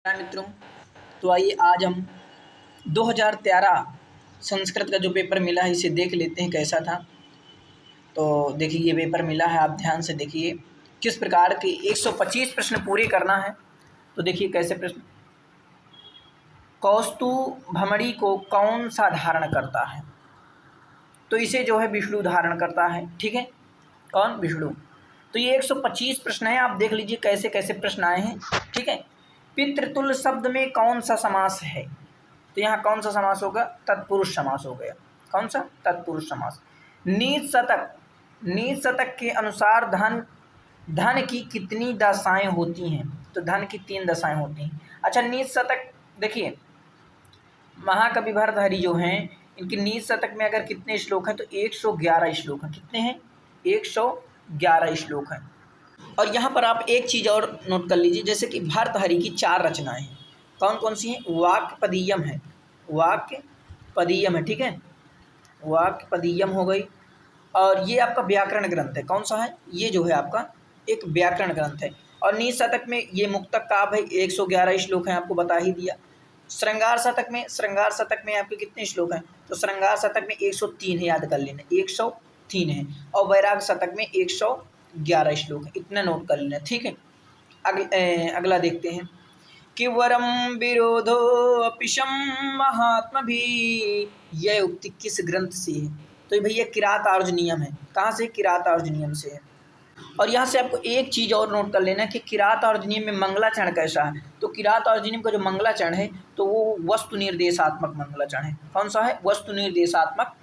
मित्रों, तो आइए आज हम 2013 संस्कृत का जो पेपर मिला है इसे देख लेते हैं कैसा था। तो देखिए ये पेपर मिला है, आप ध्यान से देखिए किस प्रकार के 125 प्रश्न पूरे करना है। तो देखिए कैसे प्रश्न। कौस्तु भमरी को कौन सा धारण करता है? तो इसे जो है विष्णु धारण करता है। ठीक है, कौन? विष्णु। तो ये 125 प्रश्न है, आप देख लीजिए कैसे कैसे प्रश्न आए हैं। ठीक है, पितृतुल्य शब्द में कौन सा समास है? तो यहाँ कौन सा समास होगा? तत्पुरुष समास हो गया। कौन सा? तत्पुरुष समास। नीच शतक, नीच शतक के अनुसार धन की कितनी दशाएं होती हैं? तो धन की 3 दशाएं होती हैं। अच्छा, नीच शतक देखिए, महाकवि भर्तृहरि जो हैं इनकी नीच शतक में अगर कितने श्लोक हैं? तो 111 श्लोक हैं। कितने हैं? 111 श्लोक हैं। और यहाँ पर आप एक चीज़ और नोट कर लीजिए, जैसे कि भर्तृहरि की 4 रचनाएं हैं। कौन कौन सी हैं? वाक्पदीयम है, वाक्पदीयम है। ठीक है, वाक्पदीयम हो गई। और ये आपका व्याकरण ग्रंथ है। कौन सा है? ये जो है आपका एक व्याकरण ग्रंथ है। और नीच शतक में ये मुक्तक काव्य है, 111 श्लोक हैं, आपको बता ही दिया। श्रृंगार शतक में आपके कितने श्लोक हैं? तो श्रृंगार शतक में 103 है, याद कर लेना, 103 है। और वैराग शतक में 111 श्लोक है, इतना नोट कर लेना। ठीक है, अगला देखते हैं कि वरम विरोधो अपिशम महात्मा भी, यह उक्ति किस ग्रंथ से है? तो भैया किरातार्जुनीयम है। कहाँ से? किरातार्जुनीयम से है। और यहाँ से आपको एक चीज़ और नोट कर लेना कि किरातार्जुनीयम में मंगलाचरण कैसा है? तो किरातार्जुनीयम का जो मंगलाचरण है तो वो वस्तु निर्देशात्मक मंगलाचरण है। कौन सा है? वस्तु निर्देशात्मक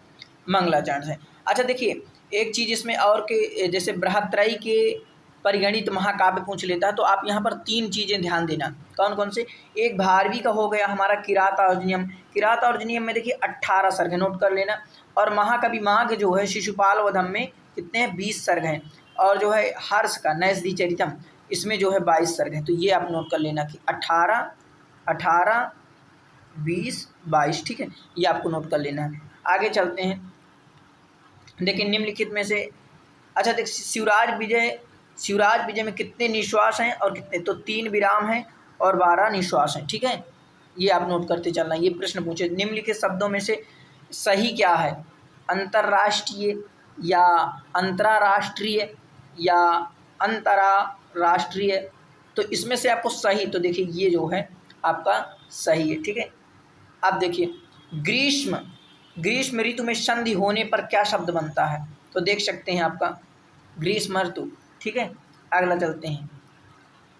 मंगलाचरण है। अच्छा देखिए, एक चीज़ इसमें और के जैसे बृहत्त्रयी के परिगणित महाकाव्य पूछ लेता है, तो आप यहाँ पर 3 चीज़ें ध्यान देना। कौन कौन से? एक भारवी का हो गया हमारा किरातार्जुनीयम। किरातार्जुनीयम में देखिए 18 सर्ग नोट कर लेना। और महाकवि माघ जो है शिशुपाल वधम में कितने हैं? 20 सर्ग हैं। और जो है हर्ष का नैषधि चरितम, इसमें जो है 22 सर्ग हैं। तो ये आप नोट कर लेना कि 18, 18, 20, 22। ठीक है, ये आपको नोट कर लेना है। आगे चलते हैं, देखिए निम्नलिखित में से, अच्छा देख, शिवराज विजय में कितने निश्वास हैं और कितने? तो 3 विराम हैं और 12 निश्वास हैं। ठीक है, ये आप नोट करते चलना। ये प्रश्न पूछे निम्नलिखित शब्दों में से सही क्या है? अंतर्राष्ट्रीय या अंतराराष्ट्रीय या अंतराराष्ट्रीय? तो इसमें से आपको सही, तो देखिए ये जो है आपका सही है। ठीक है, अब देखिए ग्रीष्म ऋतु में संधि होने पर क्या शब्द बनता है? तो देख सकते हैं आपका ग्रीष्म ऋतु। ठीक है, अगला चलते हैं,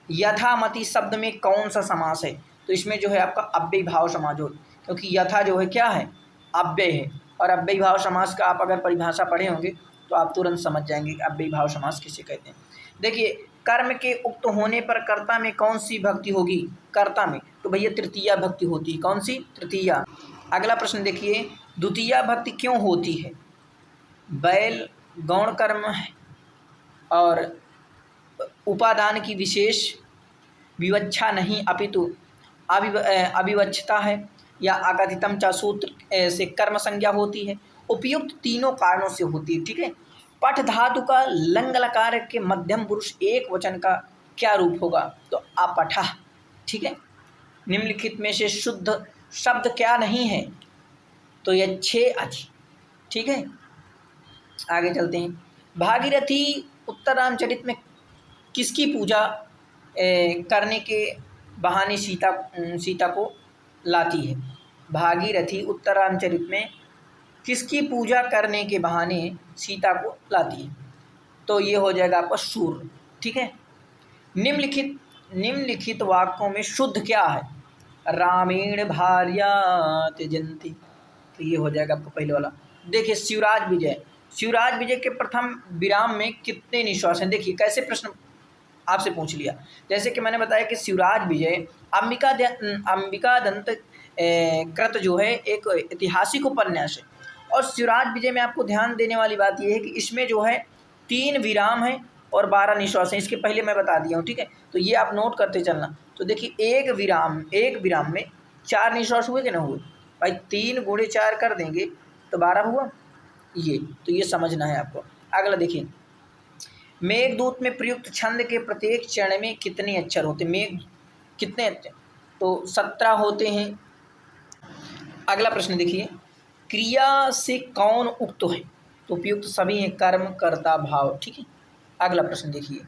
यथामति शब्द में कौन सा समास है? तो इसमें जो है आपका अव्ययी भाव समास हो, क्योंकि यथा जो है क्या है? अव्यय है। और अव्ययी भाव समास का आप अगर परिभाषा पढ़े होंगे तो आप तुरंत समझ जाएंगे कि अव्ययी भाव समास किसे कहते हैं। देखिए, कर्म के उक्त होने पर कर्ता में कौन सी भक्ति होगी? कर्ता में तो भैया तृतीया भक्ति होती है। कौन सी? तृतीया। अगला प्रश्न देखिए, द्वितीया भक्ति क्यों होती है? बैल गौण कर्म है और उपादान की विशेष विवक्षा नहीं अपितु अविवक्षता है, या अकथितम च सूत्र से कर्म संज्ञा होती है। उपयुक्त तीनों कारणों से होती है। ठीक है, पठ धातु का लंग लकार के मध्यम पुरुष एक वचन का क्या रूप होगा? तो अपठा। ठीक है, निम्नलिखित में से शुद्ध शब्द क्या नहीं है? तो यह 6 अच। ठीक है, आगे चलते हैं, भागीरथी उत्तररामचरित में किसकी पूजा करने के बहाने सीता को लाती है? भागीरथी उत्तररामचरित में किसकी पूजा करने के बहाने सीता को लाती है? तो ये हो जाएगा आपका सूर्य। ठीक है, निम्नलिखित वाक्यों में शुद्ध क्या है? रामेण भार्या त्यजन्ति। तो ये हो जाएगा आपका पहले वाला। देखिए शिवराज विजय के प्रथम विराम में कितने निश्वास हैं? देखिए कैसे प्रश्न आपसे पूछ लिया। जैसे कि मैंने बताया कि शिवराज विजय अंबिका दंत कृत जो है एक ऐतिहासिक उपन्यास है। और शिवराज विजय में आपको ध्यान देने वाली बात यह है कि इसमें जो है 3 विराम है और 12 निश्वास हैं। इसके पहले मैं बता दिया हूँ। ठीक है, तो ये आप नोट करते चलना। तो देखिए एक विराम में 4 निश्वास हुए कि ना हुए? भाई 3 × 4 कर देंगे तो 12 हुआ। ये तो ये समझना है आपको। अगला देखिए, मेघदूत में प्रयुक्त छंद के प्रत्येक चरण में कितने अक्षर होते? मेघ कितने तो 17 होते हैं। अगला प्रश्न देखिए, क्रिया से कौन उक्त है? तो उपयुक्त सभी हैं, कर्म, कर्ता, भाव। ठीक है। अगला प्रश्न देखिए,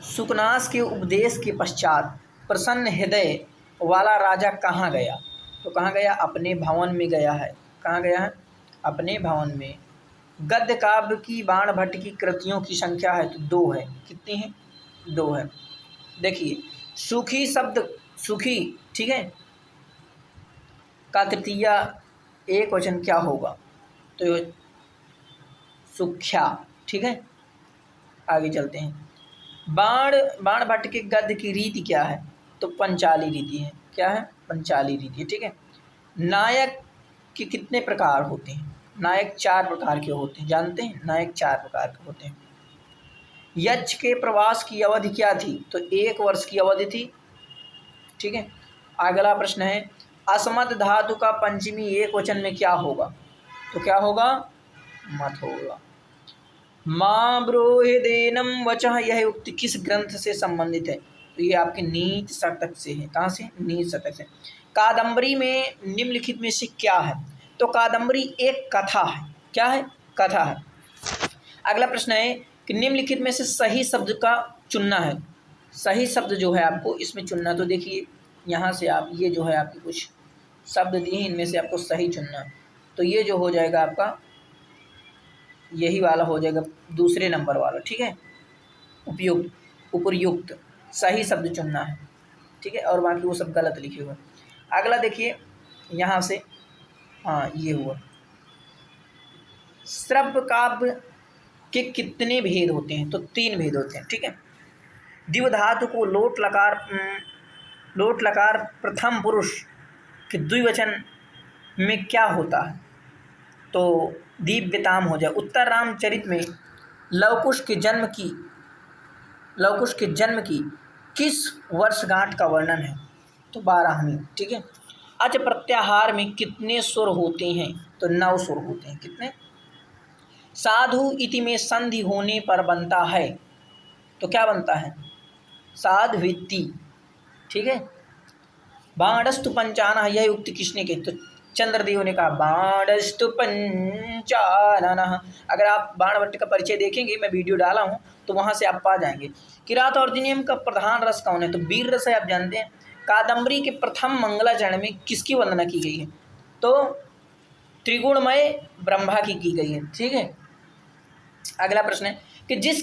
सुकनास के उपदेश के पश्चात प्रसन्न हृदय वाला राजा कहाँ गया? तो कहाँ गया? अपने भवन में गया है। कहाँ गया है? अपने भवन में। गद्य काव्य की बाणभट्ट की कृतियों की संख्या है तो 2 है। कितनी है? 2 है। देखिए, सुखी शब्द, सुखी, ठीक है, का तृतीया एक वचन क्या होगा? तो सुख्या। ठीक है। आगे चलते हैं। बाणभट्ट के गद्य की रीति क्या है? तो पंचाली रीति है। क्या है? पंचाली रीति है। ठीक है। नायक के कितने प्रकार होते हैं? नायक 4 प्रकार के होते हैं। जानते हैं? नायक 4 प्रकार के होते हैं। यक्ष के प्रवास की अवधि क्या थी? तो 1 वर्ष की अवधि थी। ठीक है। अगला प्रश्न है, असमत धातु का पंचमी एक वचन में क्या होगा? तो क्या होगा? मत होगा। माँ ब्रोहिदेनम वचः, यह उक्ति किस ग्रंथ से संबंधित है? तो ये आपके नीति शतक से है। कहाँ से? नीति शतक से। कादम्बरी में निम्नलिखित में से क्या है? तो कादम्बरी एक कथा है। क्या है? कथा है। अगला प्रश्न है कि निम्नलिखित में से सही शब्द का चुनना है। सही शब्द जो है आपको इसमें चुनना। तो देखिए, यहाँ से आप ये जो है आपके कुछ शब्द दिए हैं, इनमें से आपको सही चुनना है। तो ये जो हो जाएगा आपका, यही वाला हो जाएगा, दूसरे नंबर वाला। ठीक है। उपयुक्त, उपयुक्त, सही शब्द चुनना है। ठीक है। और बाकी वो सब गलत लिखे हुए। अगला देखिए, यहाँ से, हाँ ये हुआ, श्रव्य काव्य के कितने भेद होते हैं? तो 3 भेद होते हैं। ठीक है। द्विधातु को लोट लकार प्रथम पुरुष के द्विवचन में क्या होता है? तो दिव्यताम हो जाए। उत्तर रामचरित में लवकुश के जन्म की किस वर्षगांठ का वर्णन है? तो 12वीं। ठीक है। अच प्रत्याहार में कितने सुर होते हैं? तो 9 सुर होते हैं। कितने? साधु इति में संधि होने पर बनता है। तो क्या बनता है? साध्विति। ठीक है। बाणस्तु पंचानन, यह उक्ति किसने की? तो चंद्रदेव ने कहा बाणस्तु पंचानन। अगर आप बाणभट्ट का परिचय देखेंगे, मैं वीडियो डाला हूँ, तो वहाँ से आप पा जाएंगे। किरात और अधिनियम का प्रधान रस कौन है? तो वीर रस है। आप जानते हैं। कादम्बरी के प्रथम मंगलाचरण में किसकी वंदना की गई है? तो त्रिगुणमय ब्रह्मा की गई है। ठीक है। अगला प्रश्न है कि जिस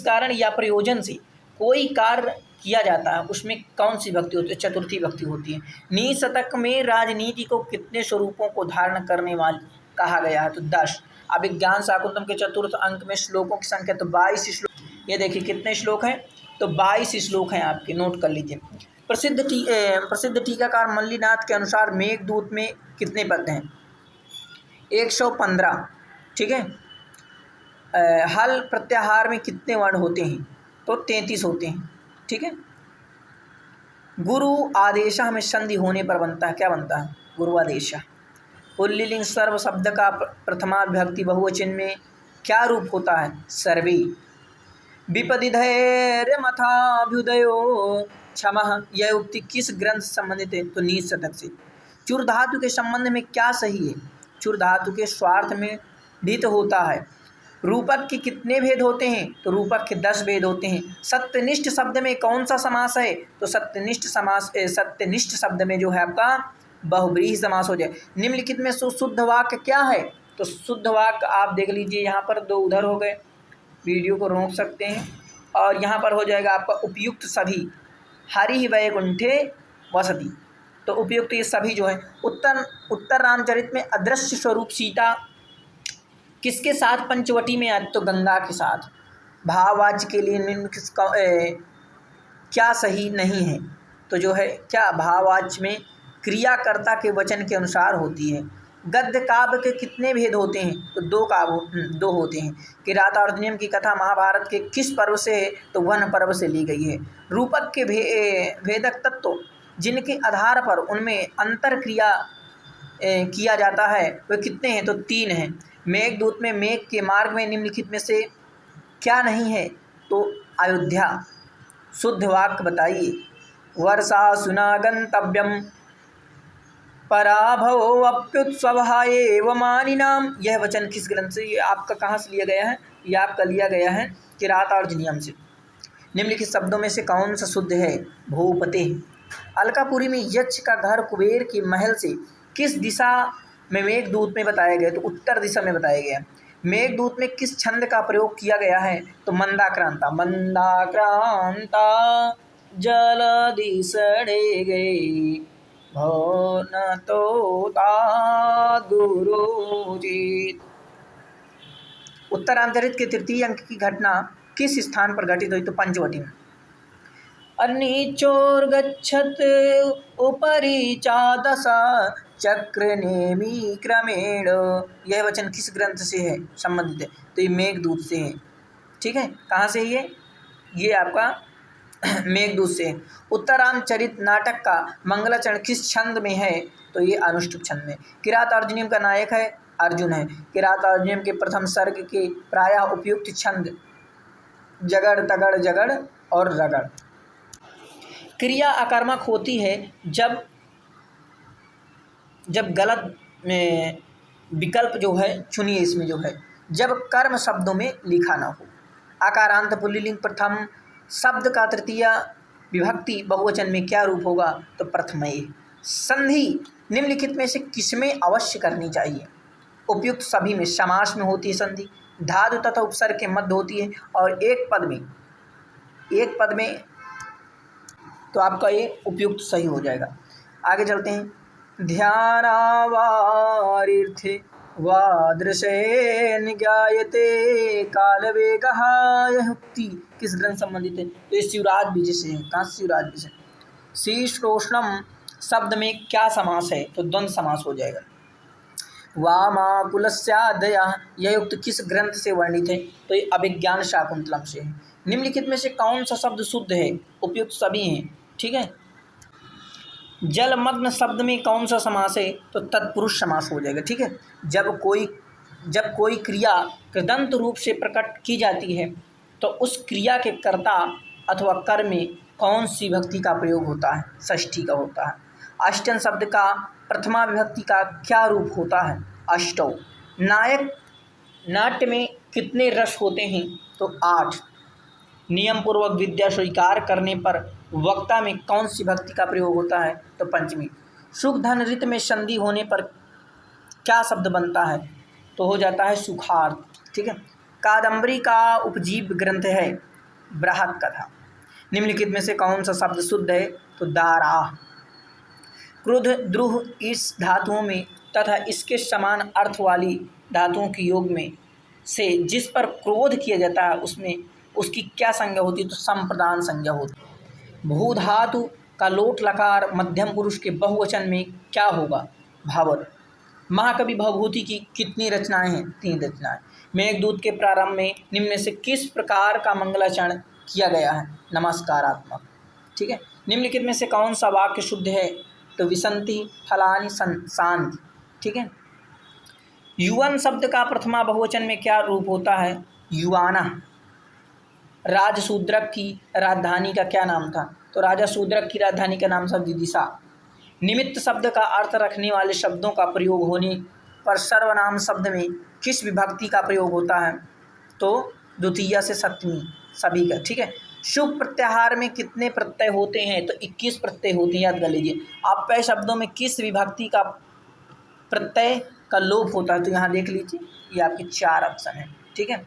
कारण या प्रयोजन से कोई कार्य किया जाता है उसमें कौन सी भक्ति होती है? चतुर्थी भक्ति होती है। नीति शतक में राजनीति को कितने स्वरूपों को धारण करने वाली कहा गया है? तो 10। अभिज्ञान शाकुंतलम के चतुर्थ अंक में श्लोकों की संख्या तो 22 श्लोक। ये देखिए कितने श्लोक हैं? तो 22 श्लोक हैं आपके, नोट कर लीजिए। प्रसिद्ध टीकाकार मल्लीनाथ के अनुसार मेघदूत में कितने पद हैं? 115। ठीक है। हल प्रत्याहार में कितने वर्ण होते हैं? तो 33 होते हैं। ठीक है। गुरु आदेश में संधि होने पर बनता है। क्या बनता है? गुरु आदेश। पुल्लिंग सर्व शब्द का प्रथमा विभक्ति बहुवचन में क्या रूप होता है? सर्वे। विपदि धैर्य मथाभ्युदयो क्षमः, यह उक्ति किस ग्रंथ से संबंधित है? तो नीति शतक से। चुर धातु के संबंध में क्या सही है? चुर धातु के स्वार्थ में ढित होता है। रूपक के कितने भेद होते हैं? तो रूपक के 10 भेद होते हैं। सत्यनिष्ठ शब्द में कौन सा समास है? तो सत्यनिष्ठ शब्द में जो है आपका बहुव्रीहि समास हो जाए। निम्नलिखित में शुद्ध वाक्य क्या है? तो शुद्ध वाक्य आप देख लीजिए, यहाँ पर 2 उधर हो गए, वीडियो को रोक सकते हैं, और यहाँ पर हो जाएगा आपका उपयुक्त सभी। हरि वैकुंठे वसति, तो उपयुक्त ये सभी जो है। उत्तर रामचरित में अदृश्य स्वरूप सीता किसके साथ पंचवटी में आती? तो गंगा के साथ। भाववाच्य के लिए निम्न क्या सही नहीं है? तो जो है क्या, भाववाच्य में क्रियाकर्ता के वचन के अनुसार होती है। गद्य काव्य के कितने भेद होते हैं? तो 2 होते हैं। किरात और अधिनियम की कथा महाभारत के किस पर्व से है? तो वन पर्व से ली गई है। रूपक के भेदक तत्व जिनके आधार पर उनमें अंतर क्रिया किया जाता है वे कितने हैं? तो 3 हैं। मेघदूत में मेघ के मार्ग में निम्नलिखित में से क्या नहीं है? तो अयोध्या। शुद्ध वाक्य बताइए। वर्षा सुना गंतव्यम पराभवो अप्युत्सवः एव मानिनाम। यह वचन किस ग्रंथ से, ये आपका कहाँ से लिया गया है? ये आपका लिया गया है किरातार्जुनीयम से। निम्नलिखित शब्दों में से कौन सा शुद्ध है? भूपते। अलकापुरी में यक्ष का घर कुबेर के महल से किस दिशा में मेघदूत में बताया गया? तो उत्तर दिशा में बताया गया। मेघदूत में किस छंद का प्रयोग किया गया है? तो मंदाक्रांता। मंदाक्रांता जलधि सड़े गए भवन तोता गुरुजीत। उत्तरांतरित के तृतीय अंक की घटना किस स्थान पर घटित हुई? तो पंचवटी में। अनिचोर्गच्छत् उपरि चादशा चक्र नेमी क्रमेण। यह वचन किस ग्रंथ से है संबंधित है? तो ये मेघदूत से है। ठीक है, कहाँ से ये आपका मेघदूत से है। उत्तरामचरित नाटक का मंगलाचरण किस छंद में है? तो ये अनुष्टुप छंद में। किरातार्जुनीयम का नायक है अर्जुन है। किरातार्जुनीयम के प्रथम सर्ग के प्रायः उपयुक्त छंद जगड़ तगड़ जगड़ और रगड़। क्रिया आकर्मक होती है जब गलत में विकल्प जो है चुनिए, इसमें जो है जब कर्म शब्दों में लिखा ना हो। आकारांत पुल्लिंग प्रथम शब्द का तृतीय विभक्ति बहुवचन में क्या रूप होगा? तो प्रथमये। संधि निम्नलिखित में से किसमें अवश्य करनी चाहिए? उपयुक्त सभी में। समास में होती है संधि, धातु तथा उपसर्ग के मध्य होती है, और एक पद में तो आपका ये उपयुक्त सही हो जाएगा। आगे चलते हैं। ध्यानावारिर्थे वादृशेन ज्ञायते कालवेगः। यह उक्ति किस ग्रंथ संबंधित है? तो ये शिवराज विजय से है। कहाँ से? शिवराज विजय। शीर्षोष्णम शब्द में क्या समास है? तो द्वंद्व समास हो जाएगा। वामाकुलस्यादयः यह उक्त किस ग्रंथ से वर्णित है? तो ये अभिज्ञान शाकुंतलम से है। निम्नलिखित में से कौन सा शब्द शुद्ध है? उपयुक्त सभी हैं। ठीक है। जलमग्न शब्द में कौन सा समास है? तो तत्पुरुष समास हो जाएगा। ठीक है। जब कोई क्रिया कृदंत रूप से प्रकट की जाती है तो उस क्रिया के कर्ता अथवा कर्म में कौन सी विभक्ति का प्रयोग होता है? षष्ठी का होता है। अष्टम शब्द का प्रथमा विभक्ति का क्या रूप होता है? अष्टौ। नायक नाट्य में कितने रस होते हैं? तो 8। नियम पूर्वक विद्या स्वीकार करने पर वक्ता में कौन सी भक्ति का प्रयोग होता है? तो पंचमी। सुख धन रित में संधि होने पर क्या शब्द बनता है? तो हो जाता है सुखार्थ। ठीक है। कादंबरी का उपजीव ग्रंथ है बृहत कथा। निम्नलिखित में से कौन सा शब्द शुद्ध है? तो दारा। क्रुद्ध द्रुह इस धातुओं में तथा इसके समान अर्थ वाली धातुओं के योग में से जिस पर क्रोध किया जाता है उसमें उसकी क्या संज्ञा होती है? तो संप्रदान संज्ञा होती है। भू धातु का लोट लकार मध्यम पुरुष के बहुवचन में क्या होगा? भावर। महाकवि भवभूति की कितनी रचनाएं हैं? 3 रचनाएं। मेघदूत के प्रारंभ में निम्न में से किस प्रकार का मंगलाचरण किया गया है? नमस्कारात्मक। ठीक है। निम्नलिखित में से कौन सा वाक्य शुद्ध है? तो विसंति फलानि शांति। ठीक है। युवन शब्द का प्रथमा बहुवचन में क्या रूप होता है? युवाना। राजशूद्रक की राजधानी का क्या नाम था? तो राजा शूद्रक की राजधानी का नाम था विदिशा। निमित्त शब्द का अर्थ रखने वाले शब्दों का प्रयोग होने पर सर्वनाम शब्द में किस विभक्ति का प्रयोग होता है? तो द्वितीया से सप्तमी सभी का। ठीक है। शुभ प्रत्याहार में कितने प्रत्यय होते हैं? तो 21 प्रत्यय होते हैं, याद कर लीजिए। आप शब्दों में किस विभक्ति का प्रत्यय का लोप होता है? तो यहाँ देख लीजिए, ये आपके 4 ऑप्शन है। ठीक है।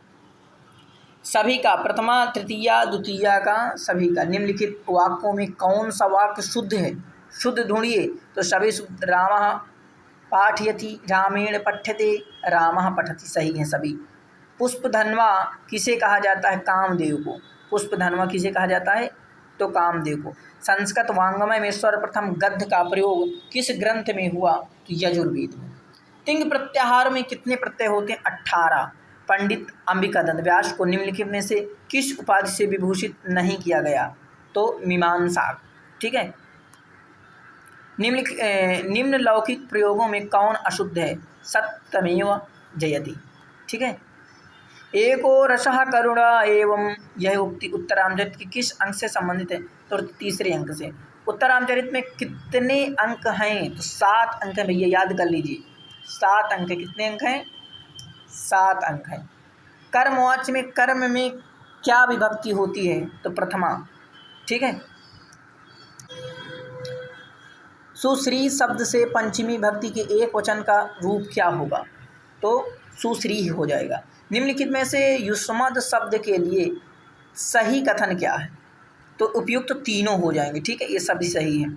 सभी का प्रथमा तृतीया द्वितीया का सभी का। निम्नलिखित वाक्यों में कौन सा वाक्य शुद्ध है? शुद्ध ढूंढिए। तो सभी शुद्ध। रामः पाठयति, रामेण पठ्यते, रामः पठति सही हैं सभी। पुष्पधन्वा किसे कहा जाता है? कामदेव को। पुष्पधन्वा किसे कहा जाता है? तो कामदेव को। संस्कृत वाङ्मय में सर्वप्रथम गद्य का प्रयोग किस ग्रंथ में हुआ? तो यजुर्वेद में। तिंग प्रत्याहार में कितने प्रत्यय होते हैं? 18। पंडित अंबिकादत्त व्यास को निम्नलिखित में से किस उपाधि से विभूषित नहीं किया गया? तो मीमांसा। ठीक है। निम्नलौकिक प्रयोगों में कौन अशुद्ध है? सत्यमेव जयति। ठीक है। एको रसः करुणा एवं यह उक्ति उत्तरार्ध की किस अंक से संबंधित है? तो तीसरे अंक से। उत्तर रामचरित में कितने अंक हैं? तो 7 अंक हैं भैया, याद कर लीजिए। 7 अंक है। कितने अंक हैं? 7 अंक हैं। कर्मवाच्य में कर्म में क्या विभक्ति होती है? तो प्रथमा। ठीक है। सुश्री शब्द से पंचमी भक्ति के एक वचन का रूप क्या होगा? तो सुश्री ही हो जाएगा। निम्नलिखित में से युष्मद शब्द के लिए सही कथन क्या है? तो उपयुक्त तो तीनों हो जाएंगे। ठीक है, ये सभी सही है।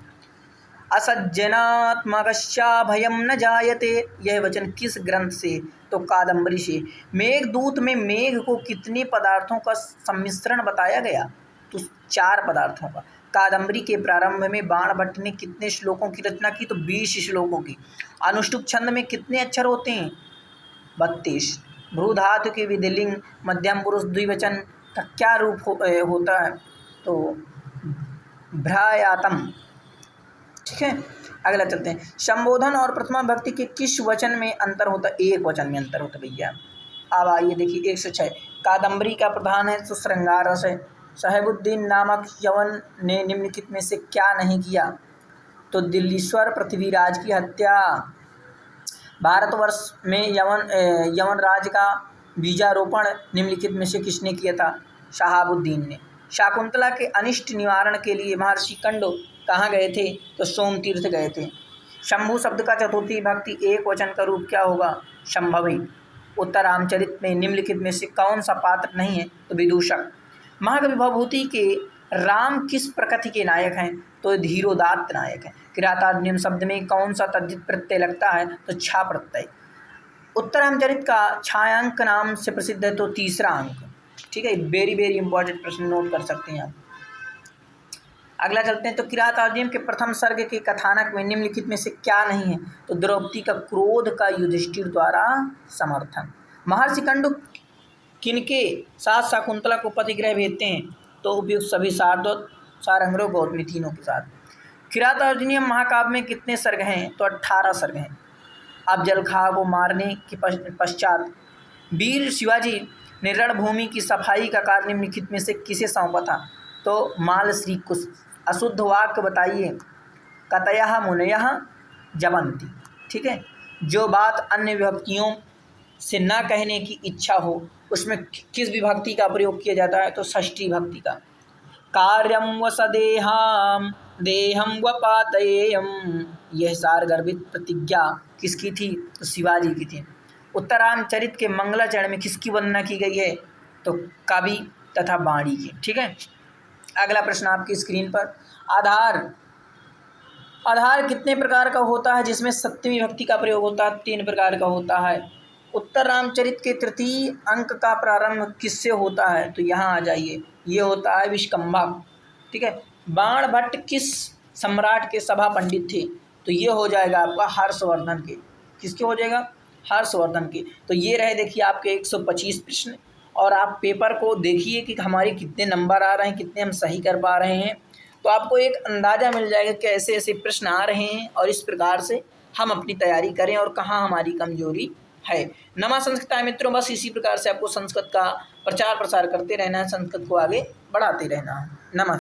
असज्जनात्मकश्चा भयम न जायते, यह वचन किस ग्रंथ से? तो कादम्बरी से। मेघदूत में मेघ को कितने पदार्थों का सम्मिश्रण बताया गया? तो 4 पदार्थों का। कादम्बरी के प्रारंभ में बाण भट्ट ने कितने श्लोकों की रचना की? तो 20 श्लोकों की। अनुष्टुप छंद में कितने अक्षर होते हैं? 32। भ्रू धातु के विधिलिंग मध्यम पुरुष द्विवचन का क्या रूप होता है? तो भ्रायातम। ठीक है, अगला चलते हैं। संबोधन और प्रथमा भक्ति के किस वचन में अंतर होता है? एक वचन में अंतर होता है भैया। अब आइए देखिए 106। कादम्बरी का प्रधान है तो श्रृंगार रस है। साहेबुद्दीन नामक यवन ने निम्नलिखित में से क्या नहीं किया? तो दिल्लीश्वर पृथ्वीराज की हत्या। भारतवर्ष में यवन राज का बीजारोपण निम्नलिखित में से किसने किया था? शहाबुद्दीन ने। शाकुंतला के अनिष्ट निवारण के लिए महर्षि कंडो कहाँ गए थे? तो सोमतीर्थ गए थे। शंभु शब्द का चतुर्थी भक्ति एक वचन का रूप क्या होगा? शंभवी। उत्तर रामचरित में निम्नलिखित में से कौन सा पात्र नहीं है? तो विदूषक। महाकवि भवभूति के राम किस प्रकृति के नायक हैं? तो धीरोदात्त नायक हैं। किरातार्जुनीय शब्द में कौन सा तद्धित प्रत्यय लगता है? तो छा प्रत्यय। उत्तर रामचरित का छायांक नाम से प्रसिद्ध है तो तीसरा अंक। ठीक है, वेरी वेरी इंपॉर्टेंट प्रश्न नोट कर सकते हैं आप। अगला चलते हैं। तो किरातार्जुनीय के प्रथम सर्ग के कथानक में निम्नलिखित में से क्या नहीं है? तो द्रौपदी का क्रोध का युधिष्ठिर द्वारा समर्थन। महर्षि कंडू किनके साथ शकुंतला को पतिगृह भेजते हैं? तो उपयुक्त सभी सारदूत, सारंगरों, गौतमी तीनों के साथ। किरातार्जुनीय महाकाव्य में कितने सर्ग हैं? तो 18 सर्ग हैं। अब जलखा को मारने के पश्चात वीर शिवाजी ने रणभूमि की सफाई का कार्य निम्नलिखित में से किसे सौंपा था? तो मालश्री को। अशुद्ध वाक्य बताइए। कतयः मुनयः जबन्ति। ठीक है, जो बात अन्य विभक्तियों से न कहने की इच्छा हो उसमें किस विभक्ति का प्रयोग किया जाता है? तो षष्ठी भक्ति का। कार्यम व सदेहाम देहम व पातयेयम, यह सारगर्भित प्रतिज्ञा किसकी थी? तो शिवाजी की थी। उत्तर रामचरित के मंगलाचरण में किसकी वंदना की गई है? तो कवि तथा वाणी की। ठीक है, अगला प्रश्न आपकी स्क्रीन पर। आधार कितने प्रकार का होता है जिसमें सप्तमी भक्ति का प्रयोग होता है? 3 प्रकार का होता है। उत्तर रामचरित के तृतीय अंक का प्रारंभ किससे होता है? तो यहाँ आ जाइए, ये होता है विष्कंभा। ठीक है, बाण भट्ट किस सम्राट के सभा पंडित थे? तो ये हो जाएगा आपका हर्षवर्धन के। किसके हो जाएगा? हर्षवर्धन के। तो ये रहे देखिए आपके 125 प्रश्न। और आप पेपर को देखिए कि हमारे कितने नंबर आ रहे हैं, कितने हम सही कर पा रहे हैं। तो आपको एक अंदाज़ा मिल जाएगा कि ऐसे ऐसे प्रश्न आ रहे हैं और इस प्रकार से हम अपनी तैयारी करें और कहाँ हमारी कमजोरी है। नमा संस्कृत मित्रों, बस इसी प्रकार से आपको संस्कृत का प्रचार प्रसार करते रहना है, संस्कृत को आगे बढ़ाते रहना है। नमस्कार।